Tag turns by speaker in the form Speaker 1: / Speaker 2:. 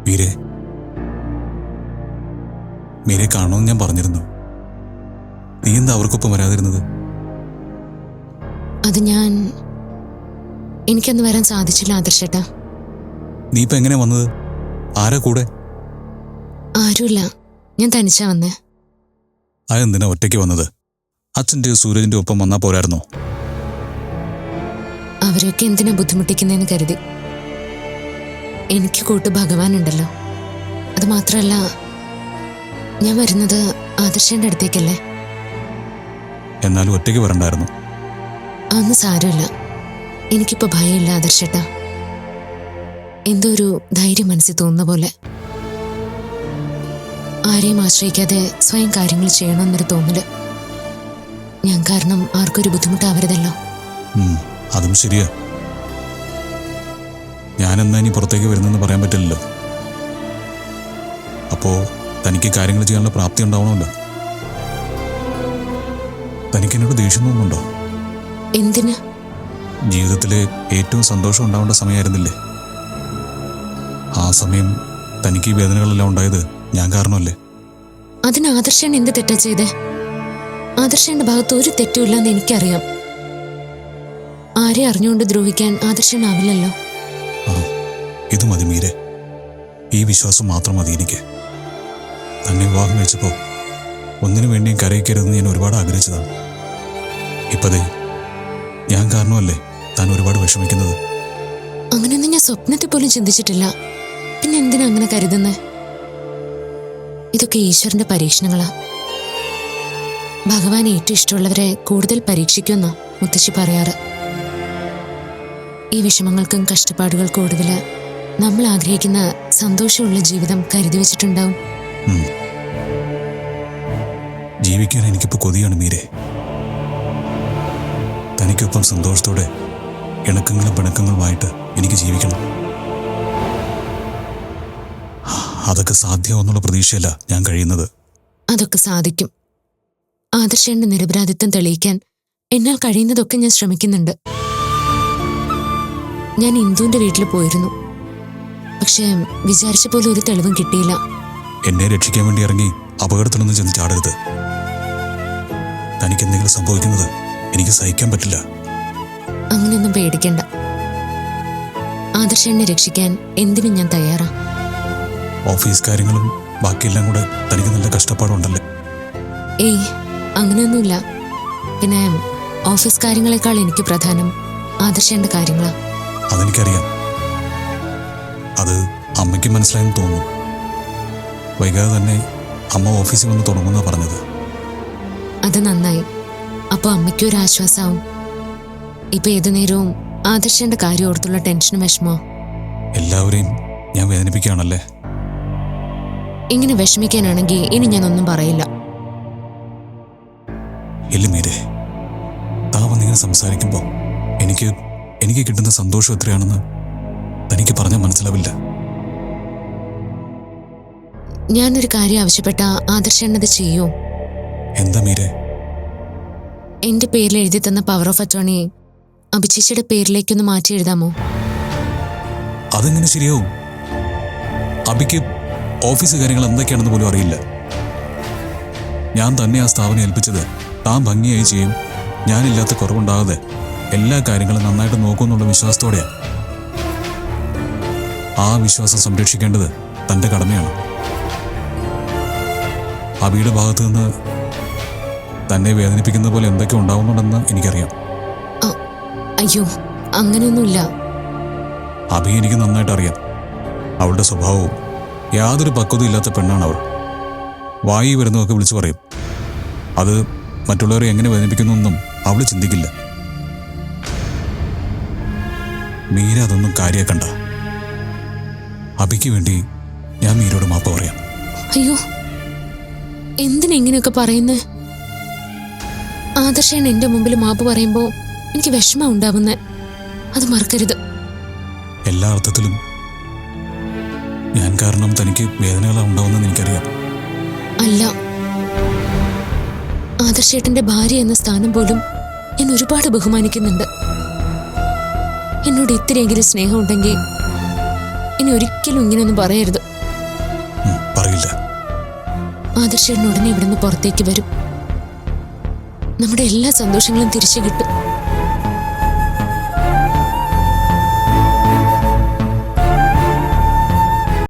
Speaker 1: മീരെ മീരെ കാണണമെന്ന് ഞാൻ പറഞ്ഞിരുന്നു. നീ എന്താ അവർക്കൊപ്പം വരാതിരുന്നത്?
Speaker 2: അത് എനിക്കന്ന് വരാൻ സാധിച്ചില്ല ആദർശേട്ടാ.
Speaker 1: നീ ഇപ്പൊ എങ്ങനെ വന്നത്? ആരാ കൂടെ?
Speaker 2: ആരുമില്ല, ഞാൻ തനിച്ചാ വന്നേ.
Speaker 1: അതെന്തിനാ ഒറ്റയ്ക്ക് വന്നത്? അച്ഛൻ്റെ സൂരജിന്റെ ഒപ്പം വന്നാ പോരായിരുന്നോ?
Speaker 2: അവരൊക്കെ എന്തിനാ ബുദ്ധിമുട്ടിക്കുന്നതെന്ന് കരുതി. എനിക്ക് കൂട്ട് ഭഗവാനുണ്ടല്ലോ. അത് മാത്രമല്ല, ഞാൻ വരുന്നത് ആദർശന്റെ അടുത്തേക്കല്ലേ.
Speaker 1: എന്നാലും ഒറ്റയ്ക്ക് വരണ്ടായിരുന്നു.
Speaker 2: അതൊന്നും സാരമില്ല, എനിക്കിപ്പോ ഭയമില്ല ആദർശേട്ടാ. എന്തോ ഒരു ധൈര്യം മനസ്സിൽ തോന്നുന്ന പോലെ. ആരെയും ആശ്രയിക്കാതെ സ്വയം കാര്യങ്ങൾ ചെയ്യണമെന്നൊരു തോന്നല്. ഞാൻ കാരണം ആർക്കൊരു ബുദ്ധിമുട്ടാവരുതല്ലോ.
Speaker 1: അതും ശരിയാ. ഞാനെന്നാ ഇനി പുറത്തേക്ക് വരുന്നെന്ന് പറയാൻ പറ്റില്ലല്ലോ. അപ്പോ തനിക്ക് കാര്യങ്ങൾ ചെയ്യാനുള്ള പ്രാപ്തി ഉണ്ടാവണമല്ലോ. തനിക്കെന്നോട് ദേഷ്യം തോന്നുന്നുണ്ടോ?
Speaker 2: എന്തിന്?
Speaker 1: ജീവിതത്തിലെ ഏറ്റവും സന്തോഷം ഉണ്ടാവേണ്ട സമയമായിരുന്നില്ലേ? ആ സമയം തനിക്ക് ഈ വേദനകളെല്ലാം ഉണ്ടായത് ഞാൻ കാരണമല്ലേ?
Speaker 2: അതിന് ആദർശൻ എന്ത് തെറ്റാ ചെയ്തേ? ആദർശന്റെ ഭാഗത്ത് ഒരു തെറ്റുമില്ലെന്ന് എനിക്കറിയാം. ആരെ അറിഞ്ഞുകൊണ്ട് ദ്രോഹിക്കാൻ ആദർശനാവില്ലല്ലോ.
Speaker 1: ഇത് മതി മീരെ. ഈ വിശ്വാസം മാത്രം മതി എനിക്ക്. തന്നെ വിവാഹം കഴിച്ചപ്പോ ഒന്നിനു വേണ്ടിയും കരയിക്കരുതെന്ന് ഞാൻ ഒരുപാട് ആഗ്രഹിച്ചതാണ്. ഇപ്പതേ ഞാൻ കാരണമല്ലേ താൻ ഒരുപാട് വിഷമിക്കുന്നത്.
Speaker 2: അങ്ങനെയൊന്നും ഞാൻ സ്വപ്നത്തിൽ പോലും ചിന്തിച്ചിട്ടില്ല. പിന്നെ എന്തിനാ അങ്ങനെ കരുതുന്നേ? ഇതൊക്കെ ഈശ്വരന്റെ പരീക്ഷണങ്ങളാ. ഭഗവാൻ ഏറ്റവും ഇഷ്ടമുള്ളവരെ കൂടുതൽ പരീക്ഷിക്കുമെന്നാ മുത്തശ്ശി പറയാറ്. ഈ വിഷമങ്ങൾക്കും കഷ്ടപ്പാടുകൾക്കും ഒടുവില് നമ്മൾ ആഗ്രഹിക്കുന്ന സന്തോഷമുള്ള ജീവിതം കരുതി വെച്ചിട്ടുണ്ടാവും.
Speaker 1: ജീവിക്കാൻ എനിക്കിപ്പോ കൊതിയാണ് മീരെ. തനിക്കൊപ്പം സന്തോഷത്തോടെ ഇണക്കങ്ങളും പിണക്കങ്ങളുമായിട്ട് എനിക്ക് ജീവിക്കണം. അതൊക്കെ സാധ്യമാവുന്നുള്ള പ്രതീക്ഷയല്ല ഞാൻ കഴിയുന്നത്.
Speaker 2: അതൊക്കെ സാധിക്കും. ആദർശന്റെ നിരപരാധിത്വം തെളിയിക്കാൻ എന്നാൽ കഴിയുന്നതൊക്കെ ഞാൻ ശ്രമിക്കുന്നുണ്ട്. ഞാൻ ഇന്ദുവിന്റെ വീട്ടിൽ പോയിരുന്നു. പക്ഷെ വിചാരിച്ച പോലെ ഒരു തെളിവും കിട്ടിയില്ല.
Speaker 1: എന്നെ രക്ഷിക്കാൻ വേണ്ടി ഇറങ്ങി അപകടത്തിലൊന്നും ചെന്ന് ചാടരുത്. തനിക്ക് എന്തെങ്കിലും സംഭവിക്കുന്നത് എനിക്ക് സഹിക്കാൻ പറ്റില്ല.
Speaker 2: അങ്ങനെയൊന്നും പേടിക്കണ്ട. ആദർശനെ രക്ഷിക്കാൻ എന്തിനും ഞാൻ തയ്യാറാ.
Speaker 1: ഓഫീസ് കാര്യങ്ങളും ബാക്കിയെല്ലാം കൂടെ തനിക്ക് നല്ല കഷ്ടപ്പാടുണ്ടല്ലേ?
Speaker 2: ഏയ്, അങ്ങനെയൊന്നുമില്ല. പിന്നെ ഓഫീസ് കാര്യങ്ങളെക്കാൾ എനിക്ക് പ്രധാനം ആദർശന്റെ കാര്യങ്ങളാ.
Speaker 1: അതെനിക്കറിയാം. അത് അമ്മയ്ക്ക് മനസ്സിലായെന്ന് തോന്നുന്നു. വൈകാതെ തന്നെ അമ്മ ഓഫീസിൽ വന്ന് തുടങ്ങുന്ന പറഞ്ഞത്.
Speaker 2: അത് നന്നായി. അപ്പൊ അമ്മയ്ക്കും ഒരു ആശ്വാസമാവും. ഇപ്പൊ ഏതു നേരവും ആദർശന്റെ കാര്യം ഓർത്തുള്ള ടെൻഷനും വിഷമോ?
Speaker 1: എല്ലാവരെയും ഞാൻ വേദനിപ്പിക്കുകയാണല്ലേ?
Speaker 2: ഇങ്ങനെ വിഷമിക്കാനാണെങ്കിൽ ഇനി ഞാനൊന്നും പറയില്ല.
Speaker 1: ഇല്ല മീരെ, താ വന്നിങ്ങനെ സംസാരിക്കുമ്പോൾ എനിക്ക് കിട്ടുന്ന സന്തോഷം എത്രയാണെന്ന് തനിക്ക് പറഞ്ഞാൽ മനസ്സിലാവില്ല.
Speaker 2: ഞാനൊരു കാര്യം ആവശ്യപ്പെട്ട ആദർശനത് ചെയ്യോ?
Speaker 1: എന്താ മീരെ?
Speaker 2: എന്റെ പേരിൽ എഴുതി തന്ന പവർ ഓഫ് അറ്റോർണി അഭിചേച്ചിയുടെ പേരിലേക്കൊന്ന് മാറ്റി എഴുതാമോ?
Speaker 1: അതെങ്ങനെ ശരിയാവും? അഭിക്ക് ഓഫീസ് കാര്യങ്ങൾ എന്തൊക്കെയാണെന്ന് പോലും അറിയില്ല. ഞാൻ തന്നെ ആ സ്ഥാപനം ഏൽപ്പിച്ചത് താൻ ഭംഗിയായി ചെയ്യും, ഞാനില്ലാത്ത കുറവുണ്ടാകാതെ എല്ലാ കാര്യങ്ങളും നന്നായിട്ട് നോക്കുമെന്നുള്ള വിശ്വാസത്തോടെയാണ്. ആ വിശ്വാസം സംരക്ഷിക്കേണ്ടത് തൻ്റെ കടമയാണ്. അഭിയുടെ ഭാഗത്തു നിന്ന് തന്നെ വേദനിപ്പിക്കുന്ന പോലെ എന്തൊക്കെ ഉണ്ടാവുന്നുണ്ടെന്ന് എനിക്കറിയാം.
Speaker 2: അയ്യോ, അങ്ങനെയൊന്നുമില്ല.
Speaker 1: അഭി എനിക്ക് നന്നായിട്ട് അറിയാം. അവളുടെ സ്വഭാവവും യാതൊരു പക്വതയും ഇല്ലാത്ത പെണ്ണാണ് അവൾ. വായി വരുന്നതൊക്കെ വിളിച്ചു പറയും. അത് മറ്റുള്ളവരെ എങ്ങനെ വേദനിപ്പിക്കുന്നു അവൾ ചിന്തിക്കില്ല. മീര അതൊന്നും കാര്യാക്കണ്ട. അഭിക്ക് വേണ്ടി ഞാൻ മീരയോട് മാപ്പ് പറയാം.
Speaker 2: അയ്യോ, എന്തിനെങ്ങനെയൊക്കെ പറയുന്നേ? ആദർശൻ എന്റെ മുമ്പിൽ മാപ്പ് പറയുമ്പോ എനിക്ക് വിഷമം ഉണ്ടാവുന്നേ. അത് മറക്കരുത്.
Speaker 1: എല്ലാ അർത്ഥത്തിലും ഞാൻ കാരണം തനിക്ക് വേദനകളാ ഉണ്ടാവുന്നെന്ന് എനിക്കറിയാം.
Speaker 2: അല്ല, ആദർശേട്ടന്റെ ഭാര്യ എന്ന സ്ഥാനം പോലും ഞാൻ ഒരുപാട് ബഹുമാനിക്കുന്നുണ്ട്. എന്നോട് ഇത്രയെങ്കിലും സ്നേഹം ഉണ്ടെങ്കിൽ ഇനി ഒരിക്കലും ഇങ്ങനെയൊന്നും പറയരുത്.
Speaker 1: പറയില്ല.
Speaker 2: ആദർശേട്ടൻ ഉടനെ ഇവിടുന്ന് പുറത്തേക്ക് വരും. നമ്മുടെ എല്ലാ സന്തോഷങ്ങളും തിരിച്ചു കിട്ടും.